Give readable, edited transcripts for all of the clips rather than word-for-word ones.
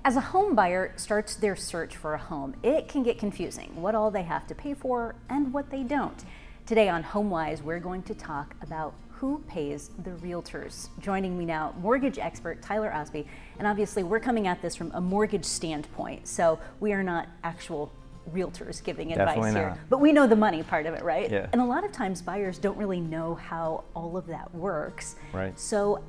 As a home buyer starts their search for a home, it can get confusing what all they have to pay for and what they don't. Today on HomeWise, we're going to talk about who pays the realtors. Joining me now, mortgage expert Tyler Osby, and obviously we're coming at this from a mortgage standpoint, so we are not actual realtors giving advice here, but we know the money part of it, right? Yeah. And a lot of times buyers don't really know how all of that works. Right. So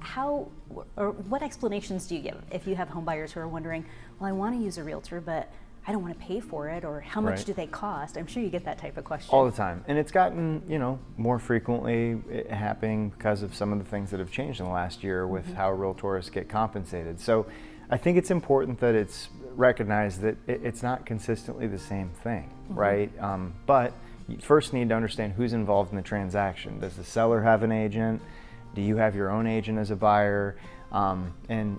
what explanations do you give if you have home buyers who are wondering, well, I want to use a realtor, but I don't want to pay for it, or how much Right. do they cost? I'm sure you get that type of question. All the time. And it's gotten, more frequently happening because of some of the things that have changed in the last year with how realtors get compensated. So I think it's important that it's recognized that it's not consistently the same thing, right? But you first need to understand who's involved in the transaction. Does the seller have an agent? Do you have your own agent as a buyer? And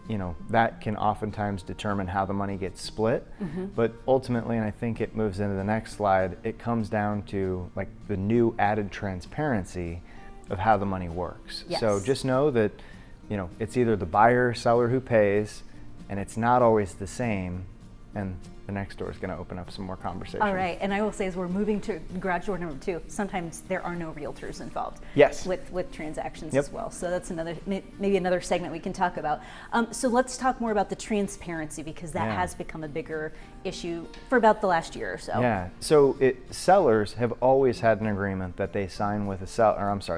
that can oftentimes determine how the money gets split. But ultimately, and I think it moves into the next slide, it comes down to like the new added transparency of how the money works. Yes. So just know that it's either the buyer or seller who pays, and it's not always the same, and the next door is going to open up some more conversation. All right, and I will say as we're moving to garage door number 2, sometimes there are no realtors involved. Yes. With transactions Yep. as well. So that's maybe another segment we can talk about. So let's talk more about the transparency, because that has become a bigger issue for about the last year or so. Yeah. So sellers have always had an agreement that they sign with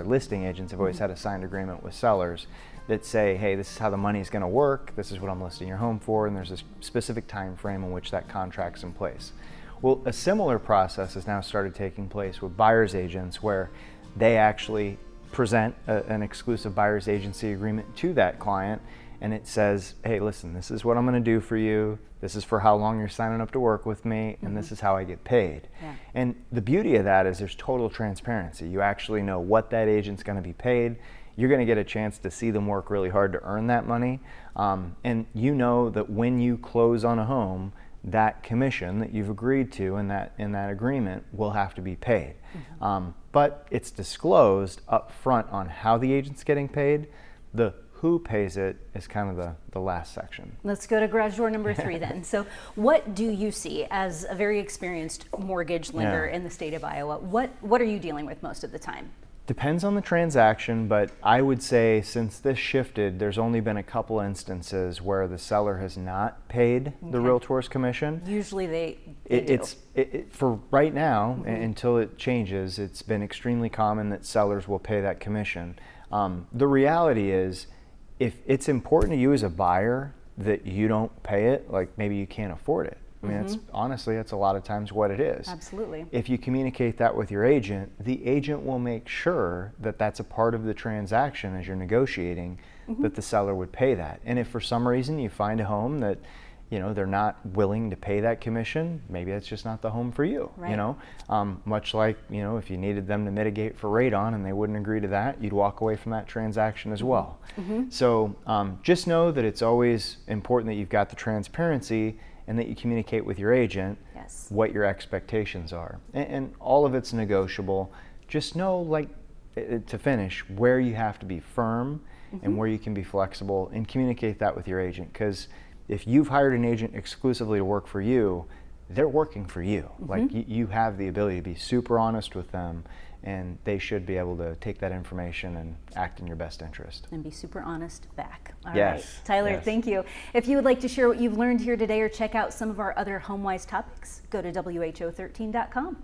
listing agents have always had a signed agreement with sellers that say, hey, this is how the money is going to work, this is what I'm listing your home for, and there's a specific time frame in which that contract's in place. Well, a similar process has now started taking place with buyer's agents, where they actually present an exclusive buyer's agency agreement to that client, and it says, hey, listen, this is what I'm going to do for you, this is for how long you're signing up to work with me, and this is how I get paid. Yeah. And the beauty of that is there's total transparency. You actually know what that agent's going to be paid. You're going to get a chance to see them work really hard to earn that money. And you know that when you close on a home, that commission that you've agreed to in that agreement will have to be paid. But it's disclosed up front on how the agent's getting paid. The who pays it is kind of the last section. Let's go to garage door number 3 then. So what do you see as a very experienced mortgage lender in the state of Iowa? What are you dealing with most of the time? Depends on the transaction, but I would say since this shifted, there's only been a couple instances where the seller has not paid the realtor's commission. Usually they do. For right now, until it changes, it's been extremely common that sellers will pay that commission. The reality is, if it's important to you as a buyer that you don't pay it, like maybe you can't afford it. I mean, that's a lot of times what it is. Absolutely. If you communicate that with your agent, the agent will make sure that that's a part of the transaction as you're negotiating, that the seller would pay that. And if for some reason you find a home that they're not willing to pay that commission, maybe that's just not the home for you. Right. Much like if you needed them to mitigate for radon and they wouldn't agree to that, you'd walk away from that transaction as well. So just know that it's always important that you've got the transparency and that you communicate with your agent what your expectations are. And all of it's negotiable. Just know, to finish, where you have to be firm and where you can be flexible, and communicate that with your agent. Because if you've hired an agent exclusively to work for you, they're working for you. Like you have the ability to be super honest with them, and they should be able to take that information and act in your best interest. And be super honest back. All Yes. right. Tyler, Yes. thank you. If you would like to share what you've learned here today or check out some of our other HomeWise topics, go to who13.com.